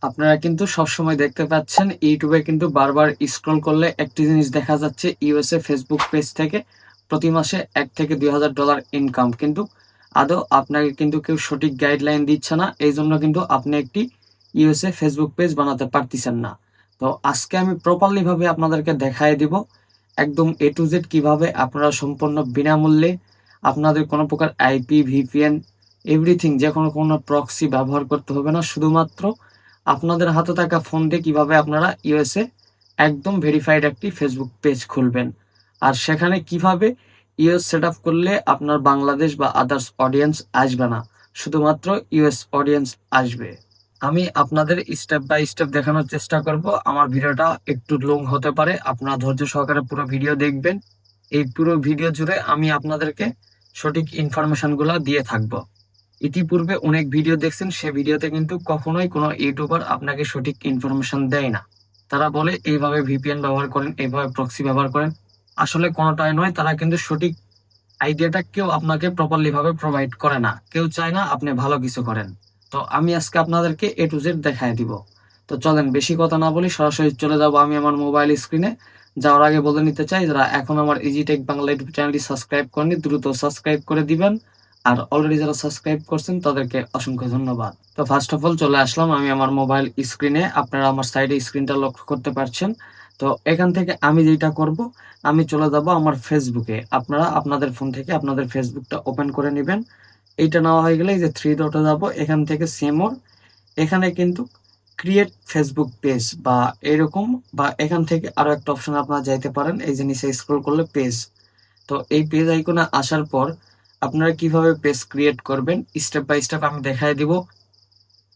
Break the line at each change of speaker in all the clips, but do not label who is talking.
আপনারা কিন্তু সবসময় দেখতে পাচ্ছেন ইউটিউবে কিন্তু বারবার স্ক্রল করলে একটি জিনিস দেখা যাচ্ছে ইউএসএ ফেসবুক পেজ থেকে প্রতি মাসে $1,000 থেকে $2,000 ইনকাম। কিন্তু আদৌ আপনাকে কিন্তু কেউ সঠিক গাইডলাইন দিচ্ছে না। এই জন্য কিন্তু আপনি একটি ইউএসএ ফেসবুক পেজ বানাতে পারতেছেন না। তো আজকে আমি প্রপারলি ভাবে আপনাদেরকে দেখায় দিব একদম এ টু জেড কিভাবে আপনারা সম্পূর্ণ বিনামূল্যে আপনাদের কোনো প্রকার আইপি, ভিপিএন, এভরিথিং যে কোনো প্রক্সি ব্যবহার করতে হবে না। শুধুমাত্র আপনাদের হাতে থাকা ফোন দিয়ে কিভাবে আপনারা ইউএসএ একদম ভেরিফাইড একটি ফেসবুক পেজ খুলবেন। আর সেখানে কিভাবে ইউএস সেটআপ করলে আপনার বাংলাদেশ বা আদার্স অডিয়েন্স আসবে না। শুধুমাত্র ইউএস অডিয়েন্স আসবে। আমি আপনাদের স্টেপ বাই স্টেপ দেখানোর চেষ্টা করব। আমার ভিডিওটা একটু লং হতে পারে। আপনারা ধৈর্য সহকারে পুরো ভিডিও দেখবেন। এই পুরো ভিডিও জুড়ে আমি আপনাদেরকে সঠিক ইনফরমেশনগুলো দিয়ে থাকব। ইতিপূর্বে অনেক ভিডিও দেখছেন, সে ভিডিওতে কিন্তু কখনোই কোনো ইউটিউবার আপনাকে সঠিক ইনফরমেশন দেয় না। তারা বলে এইভাবে ভিপিএন ব্যবহার করেন, এইভাবে প্রক্সি ব্যবহার করেন। আসলে কোনোটাই নয়, তারা কিন্তু সঠিক আইডিয়াটা কেউ আপনাকে প্রপারলি ভাবে প্রোভাইড করে না। কেউ চায় না আপনি ভালো কিছু করেন। তো আমি আজকে আপনাদেরকে এ টু জেড দেখায় দিব। তো চলেন বেশি কথা না বলি সরাসরি চলে যাব আমি আমার মোবাইল স্ক্রিনে। যাওয়ার আগে বলে নিতে চাই, যারা এখন আমার ইজিটেক বাংলা ইউটিউব চ্যানেলটি সাবস্ক্রাইব করেনি দ্রুত সাবস্ক্রাইব করে দিবেন। আর অলরেডি যারা সাবস্ক্রাইব করছেন তাদেরকে অসংখ্য ধন্যবাদ। তো ফার্স্ট অফ অল চলে আসলাম আমি আমার মোবাইল স্ক্রিনে। আপনারা আমার সাইডে স্ক্রিনটা লক্ষ্য করতে পারছেন। তো এখান থেকে আমি যেটা করব, আমি চলে যাব আমার ফেসবুকে। আপনারা আপনাদের ফোন থেকে আপনাদের ফেসবুকটা ওপেন করে নিবেন। এইটা নেওয়া হয়ে গেলে এই যে থ্রি ডটে যাব, এখান থেকে সেমোর, এখানে কিন্তু ক্রিয়েট ফেসবুক পেজ বা এরকম, বা এখান থেকে আরো একটা অপশন আপনারা যাইতে পারেন। এই যে নিচে স্ক্রল করলে পেজ। তো এই পেজ আইকনে আসার পর আপনারা কিভাবে পেজ ক্রিয়েট করবেন স্টেপ বাই স্টেপ আমি দেখায় দিব।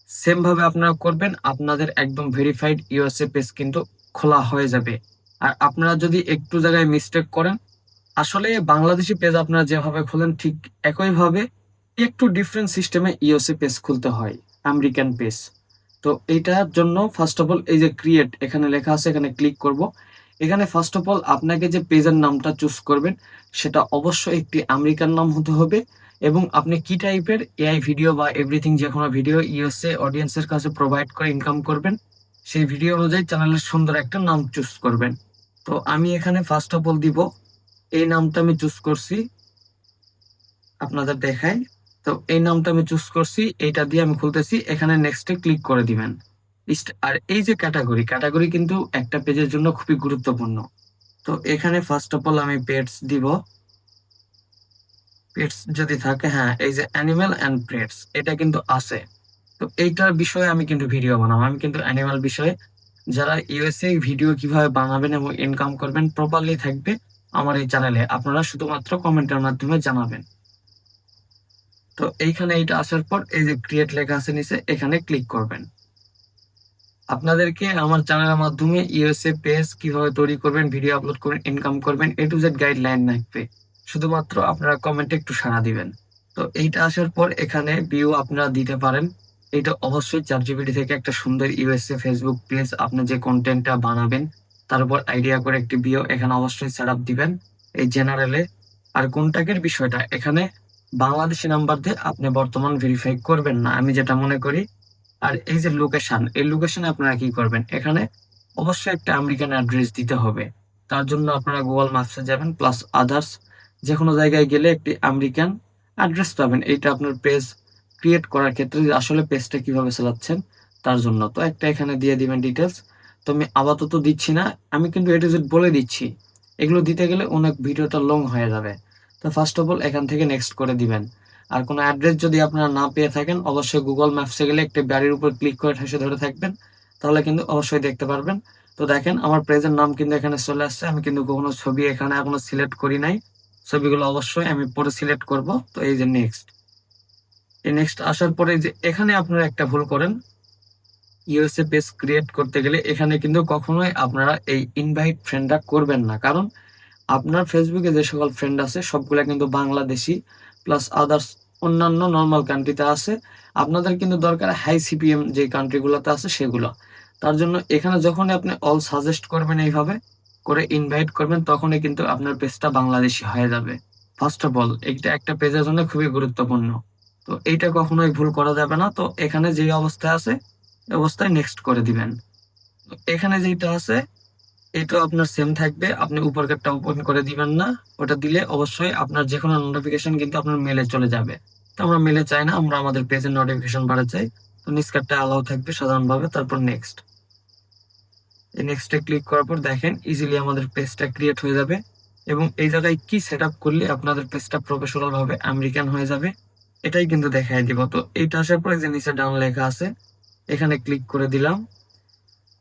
সেম ভাবে আপনারা করবেন, আপনাদের একদম ভেরিফাইড ইউএসএ পেজ কিন্তু খোলা হয়ে যাবে। আর আপনারা যদি একটু জায়গায় মিস্টেক করেন, আসলে বাংলাদেশি পেজ আপনারা যেভাবে খোলেন ঠিক একইভাবে একটু ডিফারেন্ট সিস্টেমে ইউএসএ পেজ খুলতে হয়, আমেরিকান পেজ। তো এইটার জন্য ফার্স্ট অফ অল এই যে ক্রিয়েট এখানে লেখা আছে, এখানে ক্লিক করব। এখানে ফার্স্ট অফ অল আপনাকে যে পেজের নামটা চুজ করবেন সেটা অবশ্যই একটি আমেরিকান নাম হতে হবে, এবং আপনি কি টাইপের এআই ভিডিও বা এভরিথিং যে কোনো ভিডিও ইউএসএ অডিয়েন্সের কাছে প্রোভাইড করে ইনকাম করবেন সেই ভিডিও অনুযায়ী চ্যানেলের সুন্দর একটা নাম চুজ করবেন। তো আমি এখানে ফার্স্ট অফ অল দিব, এই নামটা আমি চুজ করছি, আপনাদের দেখাই। তো এই নামটা আমি চুজ করছি, এইটা দিয়ে আমি খুলতেছি। এখানে নেক্সটে ক্লিক করে দিবেন। আর এই যে ক্যাটাগরি, ক্যাটাগরি কিন্তু একটা পেজের জন্য খুবই গুরুত্বপূর্ণ। তো এখানে ফার্স্ট অফ অল আমি পেটস দিব। পেটস যদি থাকে, হ্যাঁ এই যে অ্যানিমেল অ্যান্ড পেটস এটা কিন্তু আছে। তো এইটার বিষয়ে আমি কিন্তু ভিডিও বানাবো। আমি কিন্তু অ্যানিমাল বিষয়ে, যারা ইউএসএ ভিডিও কিভাবে বানাবেন এবং ইনকাম করবেন প্রপারলি থাকবে আমার এই চ্যানেলে। আপনারা শুধুমাত্র কমেন্টের মাধ্যমে জানাবেন। তো এইখানে এইটা আসার পর এই যে ক্রিয়েট লেখা আছে নিচে, এখানে ক্লিক করবেন। আপনাদেরকে আমার চ্যানেলের মাধ্যমে ইউএসএ পেজ কিভাবে তৈরি করবেন, ভিডিও আপলোড করবেন, ইনকাম করবেন এ টু জেড গাইডলাইন থাকবে। শুধুমাত্র আপনারা কমেন্টে একটু সাড়া দিবেন। তো এইটা আসার পর এখানে ভিউ আপনারা দিতে পারেন। এটা অবশ্যই চ্যাটজিপিটি থেকে একটা সুন্দর ইউএসএ ফেসবুক পেজ আপনি যে কন্টেন্টটা বানাবেন তার উপর আইডিয়া করে একটি ভিউ এখানে অবশ্যই সেটআপ দিবেন এই জেনারেলে। আর কন্টাক্টের বিষয়টা এখানে বাংলাদেশি নাম্বার দিয়ে আপনি বর্তমান ভেরিফাই করবেন না, আমি যেটা মনে করি। আর এই যে লোকেশন, এই লোকেশনে আপনারা কি করবেন, এখানে অবশ্যই একটা আমেরিকান অ্যাড্রেস দিতে হবে। তার জন্য আপনারা গুগল ম্যাপসে যাবেন, প্লাস আদার্স যে কোনো জায়গায় গেলে একটি আমেরিকান অ্যাড্রেস পাবেন। এইটা আপনার পেজ ক্রিয়েট করার ক্ষেত্রে যে আসলে পেজটা কিভাবে চালাচ্ছেন তার জন্য। তো একটা এখানে দিয়ে দিবেন ডিটেলস। তো আমি আপাতত দিচ্ছি না, আমি কিন্তু এ টু জেড বলে দিচ্ছি। এগুলো দিতে গেলে অনেক ভিডিওটা লং হয়ে যাবে। তো ফার্স্ট অফ অল এখান থেকে নেক্সট করে দিবেন। আর কোনো অ্যাড্রেস যদি আপনারা না পেয়ে থাকেন অবশ্যই গুগল ম্যাপসে গেলে একটি বাড়ির উপর ক্লিক করে ঠেসে ধরে থাকবেন, তাহলে কিন্তু অবশ্যই দেখতে পারবেন। তো দেখেন আমার পেজের নাম কিন্তু এখানে চলে আসছে। আমি কিন্তু কোনো ছবি এখানে এখনো সিলেক্ট করি নাই। ছবিগুলো অবশ্যই আমি পরে সিলেক্ট করব। তো এই যে নেক্সট, এই নেক্সট আসার পরে যে এখানে আপনারা একটা ভুল করেন, ইউএসএ পেজ ক্রিয়েট করতে গেলে এখানে কিন্তু কখনোই আপনারা এই ইনভাইট ফ্রেন্ডটা করবেন না। কারণ আপনার ফেসবুকে যে সকল ফ্রেন্ড আছে সবগুলা কিন্তু বাংলাদেশি, প্লাস আদার্স অন্যান্য নর্মাল কান্ট্রিতে আছে। আপনাদের কিন্তু দরকার হাই সিপিএম যে কান্ট্রিগুলোতে আছে সেগুলো। তার জন্য এখানে যখনই আপনি অল সাজেস্ট করবেন এইভাবে করে ইনভাইট করবেন তখনই কিন্তু আপনার পেজটা বাংলাদেশি হয়ে যাবে। ফার্স্ট অফ অল এইটা একটা পেজের জন্য খুবই গুরুত্বপূর্ণ। তো এইটা কখনোই ভুল করা যাবে না। তো এখানে যে অবস্থায় আছে অবস্থায় নেক্সট করে দিবেন। এখানে যেটা আছে এটাও আপনার সেম থাকবে, আপনি উপরকারটা ওপেন করে দিবেন না। ওটা দিলে অবশ্যই আপনার যে কোনো নোটিফিকেশন কিন্তু আপনার মেলে চলে যাবে। তো আমরা মেলে চাই না, আমরা আমাদের পেজের নোটিফিকেশন বাড়াতে চাই। তো নিচকারটা অ্যালাউ থাকবে সাধারণভাবে, তারপর নেক্সট। এই নেক্সটে ক্লিক করার পর দেখেন ইজিলি আমাদের পেজটা ক্রিয়েট হয়ে যাবে এবং এই জায়গায় কি সেটআপ করলে আপনাদের পেজটা প্রফেশনাল ভাবে আমেরিকান হয়ে যাবে এটাই কিন্তু দেখাই দিব। তো এইটা আসার পর যে নিচে ডাউন লেখা আছে এখানে ক্লিক করে দিলাম।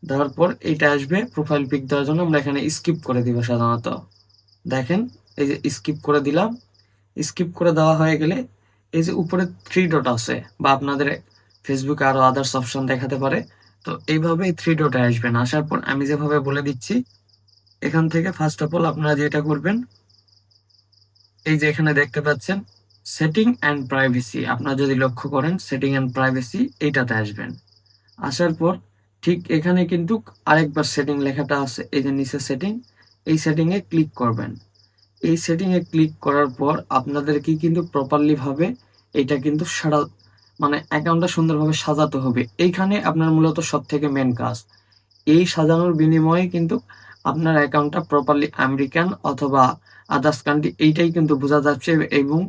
দেওয়ার পর এইটা আসবে প্রোফাইল পিক দেওয়ার জন্য, আমরা এখানে স্কিপ করে দিব সাধারণত। দেখেন এই যে স্কিপ করে দিলাম। স্কিপ করে দেওয়া হয়ে গেলে এই যে উপরে 3 ডট আছে বা আপনাদের ফেসবুকে আরো আদার্স অপশন দেখাতে পারে। তো এইভাবে 3 ডটে আসবেন। আসার পর আমি যেভাবে বলে দিচ্ছি এখান থেকে ফার্স্ট অফ অল আপনারা যেটা করবেন এই যে এখানে দেখতে পাচ্ছেন সেটিং অ্যান্ড প্রাইভেসি, আপনারা যদি লক্ষ্য করেন সেটিং অ্যান্ড প্রাইভেসি এইটাতে আসবেন। আসার পর ঠিক এখানে কিন্তু আরেকবার সেটিং লেখাটা আছে, এই যে নিচে সেটিং, এই সেটিং এ ক্লিক করবেন। এই সেটিং এ ক্লিক করার পর আপনাদেরকে কিন্তু প্রপারলি ভাবে এটা কিন্তু সারা মানে অ্যাকাউন্টটা সুন্দরভাবে সাজাতে হবে। এইখানে আপনার মূলত সবথেকে মেন কাজ। এই সাজানোর বিনিময়ে কিন্তু আপনার অ্যাকাউন্টটা প্রপারলি আমেরিকান অথবা আদার্স কান্ট্রি এইটাই কিন্তু বোঝা যাচ্ছে এবং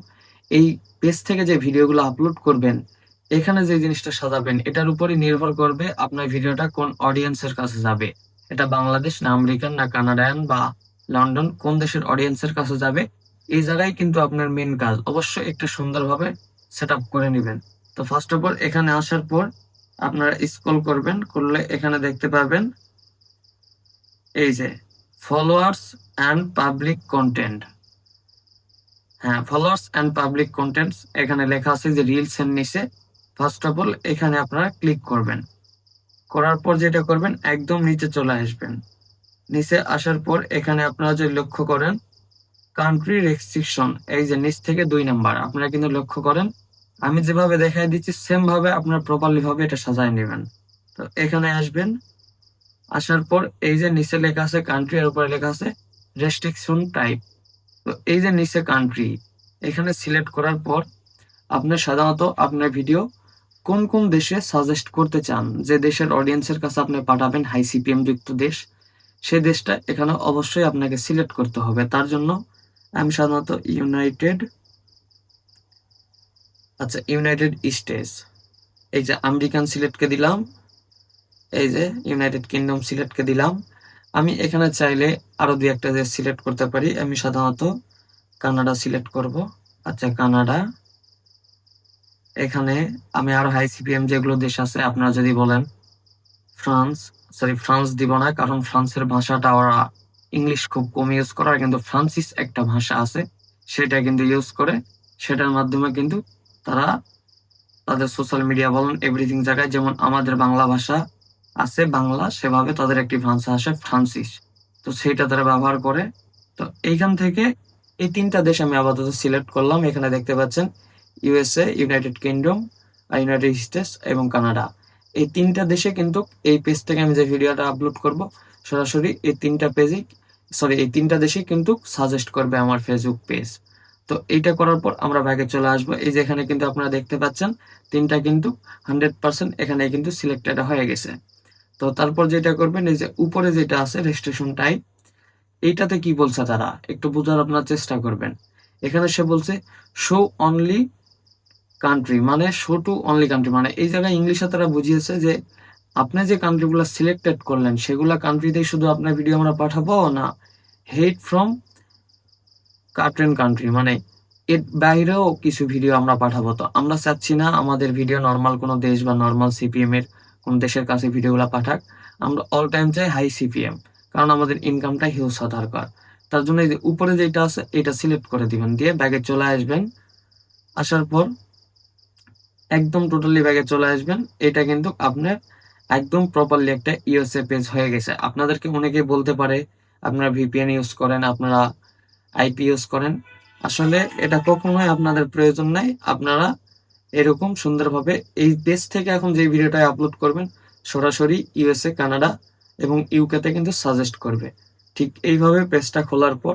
এই পেজ থেকে যে ভিডিওগুলো আপলোড করবেন, এখানে যে জিনিসটা সাজাবেন এটার উপরই নির্ভর করবে আপনার ভিডিওটা কোন অডিয়েন্সের কাছে যাবে। এটা বাংলাদেশ না আমেরিকান না কানাডিয়ান বা লন্ডন, কোন দেশের অডিয়েন্সের কাছে যাবে এই জায়গায় কিন্তু আপনার মেন কাজ। অবশ্যই একটু সুন্দরভাবে সেটআপ করে নিবেন। তো ফার্স্ট অফ অল এখানে আসার পর আপনারা স্ক্রল করবেন, করলে এখানে দেখতে পাবেন এই যে ফলোয়ার্স অ্যান্ড পাবলিক কন্টেন্ট। হ্যাঁ, ফলোয়ার্স অ্যান্ড পাবলিক কন্টেন্টস এখানে লেখা আছে যে রিলস এর নিচে। ফার্স্ট অফ অল এখানে আপনারা ক্লিক করবেন। করার পর যেটা করবেন একদম নিচে চলে আসবেন। নিচে আসার পর এখানে আপনারা যদি লক্ষ্য করেন কান্ট্রি রেস্ট্রিকশন, এই যে নিচ থেকে 2 নাম্বার আপনারা কিন্তু লক্ষ্য করেন আমি যেভাবে দেখাই দিচ্ছি সেম ভাবে আপনারা প্রপারলি ভাবে এটা সাজায় নেবেন। তো এখানে আসবেন। আসার পর এই যে নিচে লেখা আছে কান্ট্রি এর উপরে লেখা আছে রেস্ট্রিকশন টাইপ। তো এই যে নিচে কান্ট্রি এখানে সিলেক্ট করার পর আপনি সাধারণত আপনার ভিডিও কোন কোন দেশে সাজেস্ট করতে চান, যে দেশের অডিয়েন্সের কাছে আপনি পাঠাবেন হাই সিপিএম যুক্ত দেশ, সেই দেশটা এখানে অবশ্যই আপনাকে সিলেক্ট করতে হবে। তার জন্য আমি সাধারণত ইউনাইটেড স্টেটস, এই যে আমেরিকান সিলেক্টকে দিলাম, এই যে ইউনাইটেড কিংডম সিলেক্টকে দিলাম। আমি এখানে চাইলে আরো 2-1টা দেশ সিলেক্ট করতে পারি। আমি সাধারণত কানাডা সিলেক্ট করব। আচ্ছা কানাডা। এখানে আমি আরো হাই সিপিএম যেগুলো দেশ আছে আপনারা যদি বলেন ফ্রান্স দিব না, কারণ ফ্রান্সের ভাষাটা ওরা ইংলিশ খুব কম ইউজ করে, কিন্তু ফ্রান্সিস একটা ভাষা আছে সেটা কিন্তু ইউজ করে। সেটার মাধ্যমে কিন্তু তারা তাদের সোশ্যাল মিডিয়া বলেন এভরিথিং জায়গায়, যেমন আমাদের বাংলা ভাষা আছে বাংলা, সেভাবে তাদের একটি ভাষা আসে ফ্রান্সিস। তো সেটা তারা ব্যবহার করে। তো এইখান থেকে এই 3টা দেশ আমি আপাতত সিলেক্ট করলাম। এখানে দেখতে পাচ্ছেন USA, United kingdom, United states এবং কানাডা। এই 3টা দেশে কিন্তু এই পেজ থেকে আমি যে ভিডিওটা আপলোড করব সরাসরি এই 3টা দেশেই কিন্তু সাজেস্ট করবে আমার ফেসবুক পেজ। তো এইটা করার পর আমরা ব্যাকে চলে আসবো। এই যে এখানে কিন্তু আপনারা দেখতে পাচ্ছেন 3টা কিন্তু 100% এখানে কিন্তু সিলেক্টেড হয়ে গেছে। তো তারপর যেটা করবেন এই যে উপরে যেটা আছে রেজিস্ট্রেশন টাইপ, এইটাতে কি বলছে তারা একটু বোঝার আপনার চেষ্টা করবেন। এখানে সে বলছে শো অনলি কান্ট্রি, মানে শো টু অনলি কান্ট্রি, মানে এই জায়গায় ইংলিশে তারা বুঝিয়েছে যে আপনি যে কান্ট্রিগুলো সিলেক্টেড করলেন সেগুলা কান্ট্রিতেই শুধু আপনার ভিডিও আমরা পাঠাবো না, হেড ফ্রম কার্টেন কান্ট্রি, মানে এর বাইরেও কিছু ভিডিও আমরা পাঠাবো। তো আমরা চাচ্ছি না আমাদের ভিডিও নর্মাল কোনো দেশ বা নর্মাল সিপিএম এর কোন দেশের কাছে ভিডিওগুলো পাঠাক। আমরা অল টাইম চাই হাই সিপিএম, কারণ আমাদের ইনকামটা হিউজ হওয়া দরকার। তার জন্য এই যে উপরে যেটা আছে এটা সিলেক্ট করে দিবেন, দিয়ে ব্যাগে চলে আসবেন। আসার পর একদম টোটালি ব্যাগে চলে আসবেন। এটা কিন্তু আপনার একদম প্রপারলি একটা ইউএসএ পেজ হয়ে গেছে। আপনাদেরকে অনেকে বলতে পারে আপনারা ভিপিএন ইউজ করেন, আপনারা আইপি ইউজ করেন। আসলে এটা কখনোই আপনাদের প্রয়োজন নাই। আপনারা এরকম সুন্দরভাবে এই পেজ থেকে এখন যে ভিডিওটা আপলোড করবেন সরাসরি ইউএসএ, কানাডা এবং ইউকেতে কিন্তু সাজেস্ট করবে। ঠিক এইভাবে পেজটা খোলার পর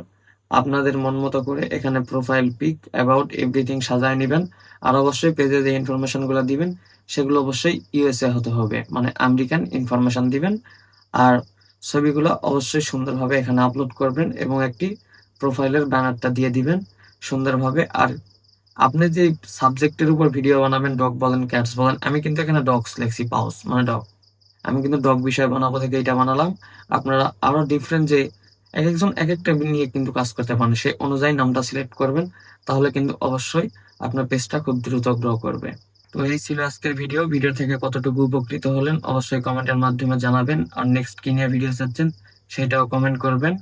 আপনাদের মন মতো করে এখানে প্রোফাইল পিক, অ্যাবাউট এভরিথিং সাজায় নেবেন। আর অবশ্যই পেজে যে ইনফরমেশনগুলো দিবেন সেগুলো অবশ্যই ইউএসএ হতে হবে, মানে আমেরিকান ইনফরমেশন দিবেন। আর ছবিগুলো অবশ্যই সুন্দরভাবে এখানে আপলোড করবেন এবং একটি প্রোফাইলের ব্যানারটা দিয়ে দিবেন সুন্দরভাবে। আর আপনি যে সাবজেক্টের উপর ভিডিও বানাবেন, ডগ বলেন, ক্যাটস বলেন, আমি কিন্তু এখানে ডগস লেখছি, পাউস মানে ডগ। আমি কিন্তু ডগ বিষয়ে বানাবো থেকে এটা বানালাম। আপনারা আরো ডিফারেন্ট যে একেকজন একেকটা নিয়ে কিন্তু কাজ করতে পারেন, সেই অনুযায়ী নামটা সিলেক্ট করবেন। তাহলে কিন্তু অবশ্যই আপনার পেজটা খুব দ্রুত গ্রো করবে। তো এই ছিল আজকের ভিডিও। ভিডিও থেকে কতটুকু উপকৃত হলেন অবশ্যই কমেন্টের মাধ্যমে জানাবেন। আর নেক্সট কি নিয়ে ভিডিও চাচ্ছেন সেটাও কমেন্ট করবেন।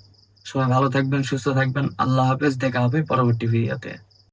সবাই ভালো থাকবেন, সুস্থ থাকবেন। আল্লাহ হাফেজ। দেখা হবে পরবর্তী ভিডিওতে।